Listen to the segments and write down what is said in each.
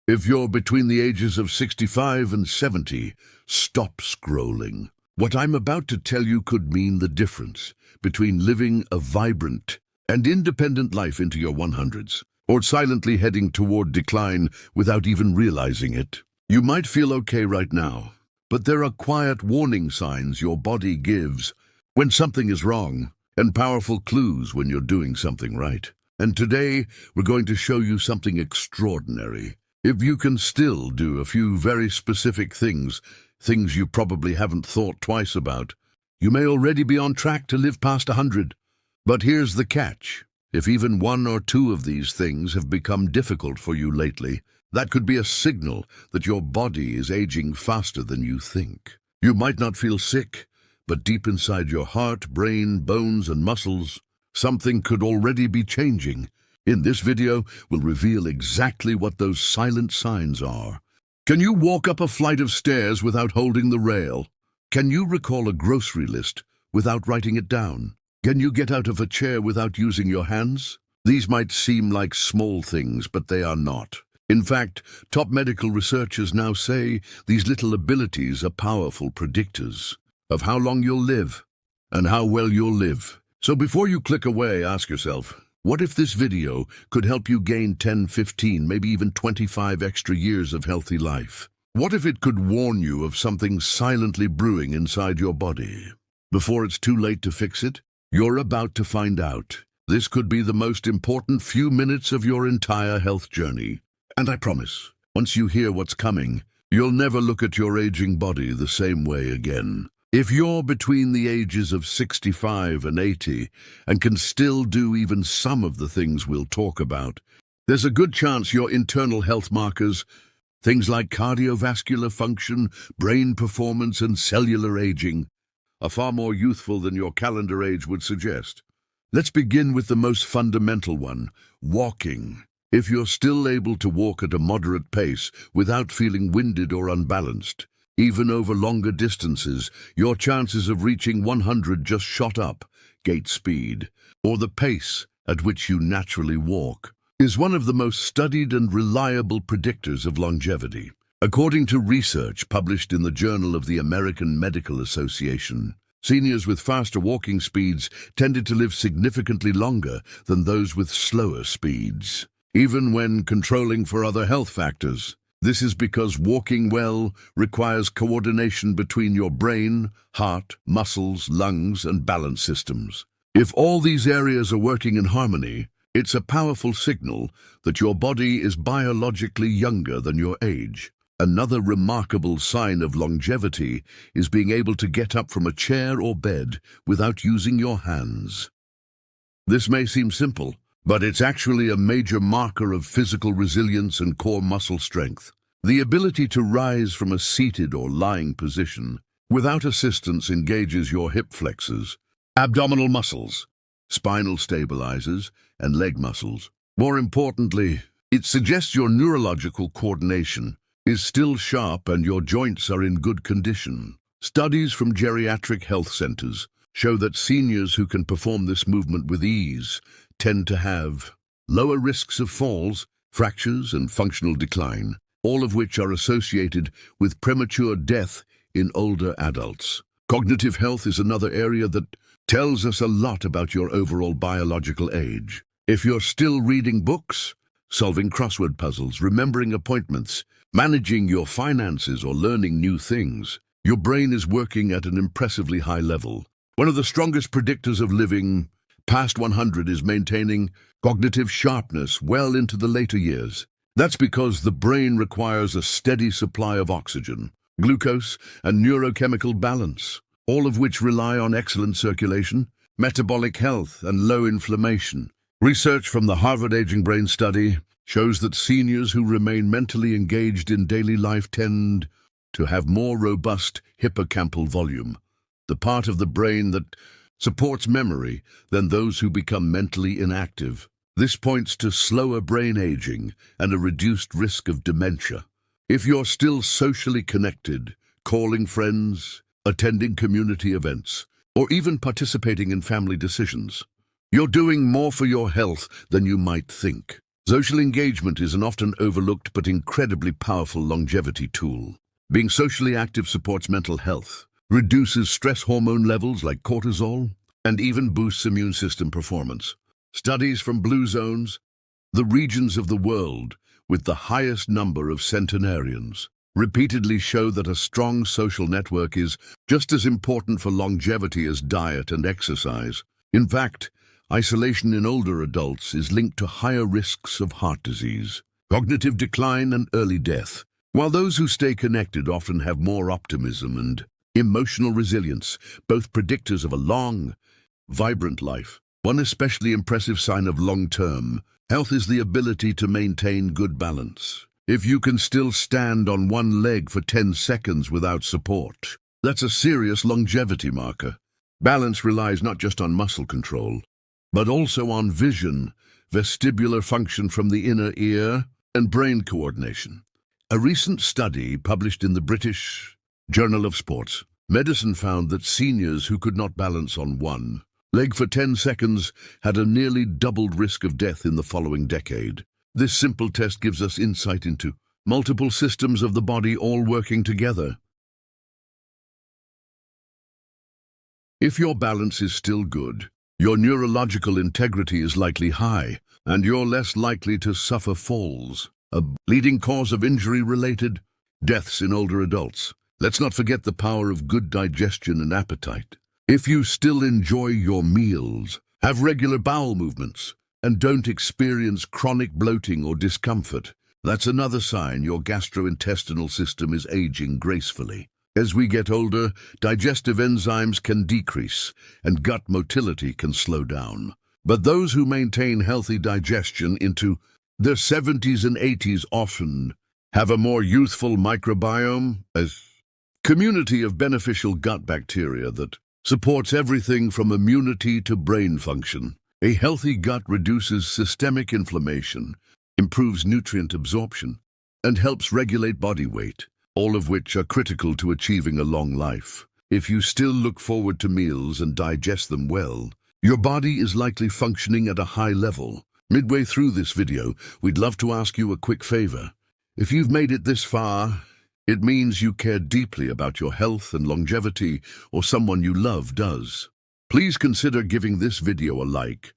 If you're between the ages of 65 and 70, stop scrolling. What I'm about to tell you could mean the difference between living a vibrant and independent life into your 100s, or silently heading toward decline without even realizing it. You might feel okay right now, but there are quiet warning signs your body gives when something is wrong, and powerful clues when you're doing something right. And today, we're going to show you something extraordinary. If you can still do a few very specific things you probably haven't thought twice about, you may already be on track to live past 100. But here's the catch. If even one or two of these things have become difficult for you lately, that could be a signal that your body is aging faster than you think. You might not feel sick, but deep inside your heart, brain, bones, and muscles, something could already be changing. In this video, we'll reveal exactly what those silent signs are. Can you walk up a flight of stairs without holding the rail? Can you recall a grocery list without writing it down? Can you get out of a chair without using your hands? These might seem like small things, but they are not. In fact, top medical researchers now say these little abilities are powerful predictors of how long you'll live and how well you'll live. So before you click away, ask yourself, what if this video could help you gain 10, 15, maybe even 25 extra years of healthy life? What if it could warn you of something silently brewing inside your body? Before it's too late to fix it, you're about to find out. This could be the most important few minutes of your entire health journey. And I promise, once you hear what's coming, you'll never look at your aging body the same way again. If you're between the ages of 65 and 80 and can still do even some of the things we'll talk about, there's a good chance your internal health markers, things like cardiovascular function, brain performance, and cellular aging, are far more youthful than your calendar age would suggest. Let's begin with the most fundamental one, walking. If you're still able to walk at a moderate pace without feeling winded or unbalanced, even over longer distances, your chances of reaching 100 just shot up. Gait speed, or the pace at which you naturally walk, is one of the most studied and reliable predictors of longevity. According to research published in the Journal of the American Medical Association, seniors with faster walking speeds tended to live significantly longer than those with slower speeds, even when controlling for other health factors. This is because walking well requires coordination between your brain, heart, muscles, lungs, and balance systems. If all these areas are working in harmony, it's a powerful signal that your body is biologically younger than your age. Another remarkable sign of longevity is being able to get up from a chair or bed without using your hands. This may seem simple, but it's actually a major marker of physical resilience and core muscle strength. The ability to rise from a seated or lying position without assistance engages your hip flexors, abdominal muscles, spinal stabilizers, and leg muscles. More importantly, it suggests your neurological coordination is still sharp and your joints are in good condition. Studies from geriatric health centers show that seniors who can perform this movement with ease tend to have lower risks of falls, fractures, and functional decline, all of which are associated with premature death in older adults. Cognitive health is another area that tells us a lot about your overall biological age. If you're still reading books, solving crossword puzzles, remembering appointments, managing your finances, or learning new things, your brain is working at an impressively high level. One of the strongest predictors of living past 100 is maintaining cognitive sharpness well into the later years. That's because the brain requires a steady supply of oxygen, glucose, and neurochemical balance, all of which rely on excellent circulation, metabolic health, and low inflammation. Research from the Harvard Aging Brain Study shows that seniors who remain mentally engaged in daily life tend to have more robust hippocampal volume, the part of the brain that supports memory, than those who become mentally inactive. This points to slower brain aging and a reduced risk of dementia. If you're still socially connected, calling friends, attending community events, or even participating in family decisions, you're doing more for your health than you might think. Social engagement is an often overlooked but incredibly powerful longevity tool. Being socially active supports mental health, reduces stress hormone levels like cortisol, and even boosts immune system performance. Studies from blue zones, the regions of the world with the highest number of centenarians, repeatedly show that a strong social network is just as important for longevity as diet and exercise. In fact, isolation in older adults is linked to higher risks of heart disease, cognitive decline, and early death, while those who stay connected often have more optimism and emotional resilience, both predictors of a long, vibrant life. One especially impressive sign of long-term health is the ability to maintain good balance. If you can still stand on one leg for 10 seconds without support, that's a serious longevity marker. Balance relies not just on muscle control, but also on vision, vestibular function from the inner ear, and brain coordination. A recent study published in the British Journal of Sports Medicine found that seniors who could not balance on one leg for 10 seconds had a nearly doubled risk of death in the following decade. This simple test gives us insight into multiple systems of the body all working together. If your balance is still good, your neurological integrity is likely high, and you're less likely to suffer falls, a leading cause of injury-related deaths in older adults. Let's not forget the power of good digestion and appetite. If you still enjoy your meals, have regular bowel movements, and don't experience chronic bloating or discomfort, that's another sign your gastrointestinal system is aging gracefully. As we get older, digestive enzymes can decrease, and gut motility can slow down. But those who maintain healthy digestion into their 70s and 80s often have a more youthful microbiome, a community of beneficial gut bacteria that supports everything from immunity to brain function. A healthy gut reduces systemic inflammation, improves nutrient absorption, and helps regulate body weight, all of which are critical to achieving a long life. If you still look forward to meals and digest them well, your body is likely functioning at a high level. Midway through this video, we'd love to ask you a quick favor. If you've made it this far, it means you care deeply about your health and longevity, or someone you love does. Please consider giving this video a like,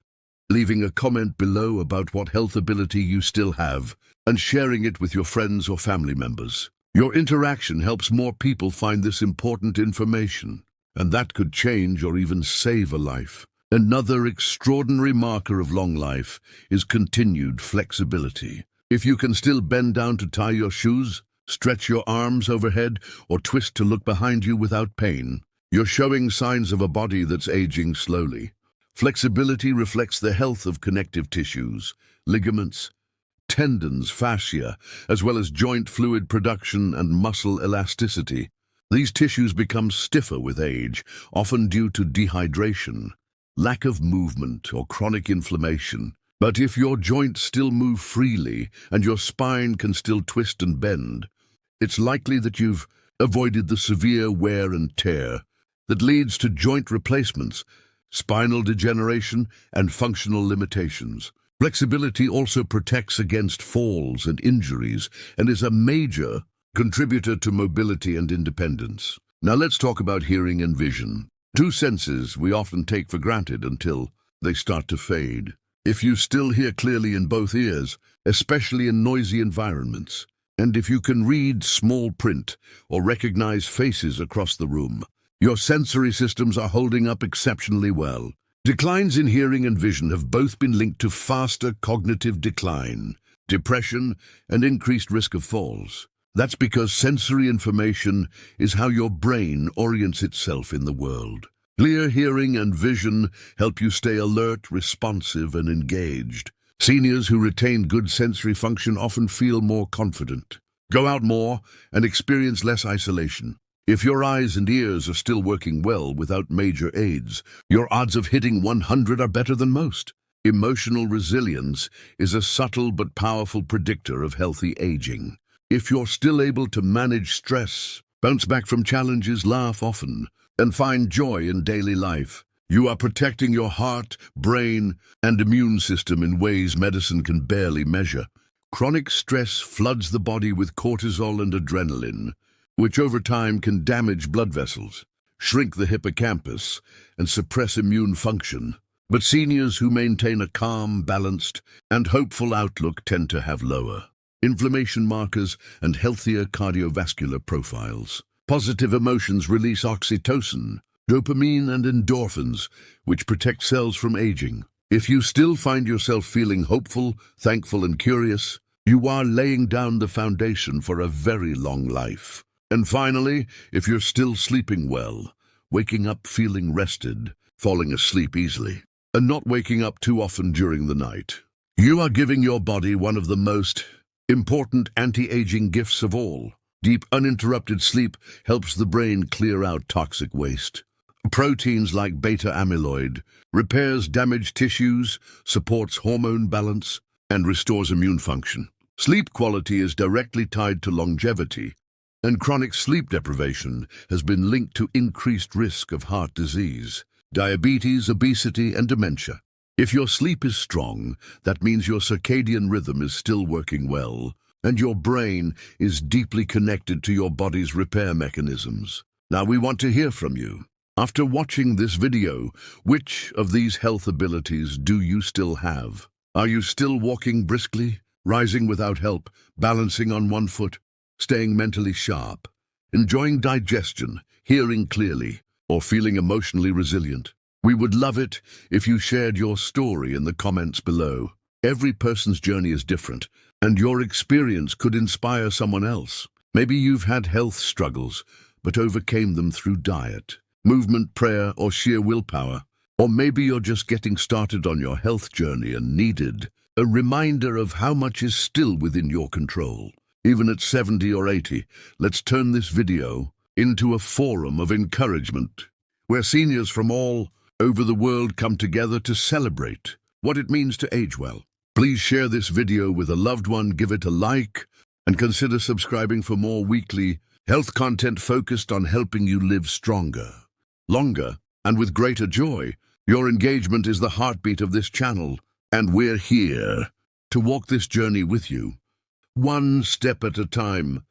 leaving a comment below about what health ability you still have, and sharing it with your friends or family members. Your interaction helps more people find this important information, and that could change or even save a life. Another extraordinary marker of long life is continued flexibility. If you can still bend down to tie your shoes, stretch your arms overhead, or twist to look behind you without pain, you're showing signs of a body that's aging slowly. Flexibility reflects the health of connective tissues, ligaments, tendons, fascia, as well as joint fluid production and muscle elasticity. These tissues become stiffer with age, often due to dehydration, lack of movement, or chronic inflammation. But if your joints still move freely and your spine can still twist and bend, it's likely that you've avoided the severe wear and tear that leads to joint replacements, spinal degeneration, and functional limitations. Flexibility also protects against falls and injuries and is a major contributor to mobility and independence. Now let's talk about hearing and vision. Two senses we often take for granted until they start to fade. If you still hear clearly in both ears, especially in noisy environments, and if you can read small print or recognize faces across the room, your sensory systems are holding up exceptionally well. Declines in hearing and vision have both been linked to faster cognitive decline, depression, and increased risk of falls. That's because sensory information is how your brain orients itself in the world. Clear hearing and vision help you stay alert, responsive, and engaged. Seniors who retain good sensory function often feel more confident, go out more, and experience less isolation. If your eyes and ears are still working well without major aids, your odds of hitting 100 are better than most. Emotional resilience is a subtle but powerful predictor of healthy aging. If you're still able to manage stress, bounce back from challenges, laugh often, and find joy in daily life, You are protecting your heart, brain, and immune system in ways medicine can barely measure. Chronic stress floods the body with cortisol and adrenaline, which over time can damage blood vessels, shrink the hippocampus, and suppress immune function. But seniors who maintain a calm, balanced, and hopeful outlook tend to have lower inflammation markers and healthier cardiovascular profiles. Positive emotions release oxytocin, dopamine, and endorphins, which protect cells from aging. If you still find yourself feeling hopeful, thankful, and curious, you are laying down the foundation for a very long life. And finally, if you're still sleeping well, waking up feeling rested, falling asleep easily, and not waking up too often during the night, you are giving your body one of the most important anti-aging gifts of all. Deep, uninterrupted sleep helps the brain clear out toxic waste. Proteins like beta-amyloid repairs damaged tissues, supports hormone balance, and restores immune function. Sleep quality is directly tied to longevity, and chronic sleep deprivation has been linked to increased risk of heart disease, diabetes, obesity, and dementia. If your sleep is strong, that means your circadian rhythm is still working well, and your brain is deeply connected to your body's repair mechanisms. Now we want to hear from you. After watching this video, which of these health abilities do you still have? Are you still walking briskly, rising without help, balancing on one foot, staying mentally sharp, enjoying digestion, hearing clearly, or feeling emotionally resilient? We would love it if you shared your story in the comments below. Every person's journey is different, and your experience could inspire someone else. Maybe you've had health struggles, but overcame them through diet, movement, prayer, or sheer willpower. Or maybe you're just getting started on your health journey and needed a reminder of how much is still within your control. Even at 70 or 80, let's turn this video into a forum of encouragement, where seniors from all over the world come together to celebrate what it means to age well. Please share this video with a loved one, give it a like, and consider subscribing for more weekly health content focused on helping you live stronger, longer, and with greater joy. Your engagement is the heartbeat of this channel, and we're here to walk this journey with you, one step at a time.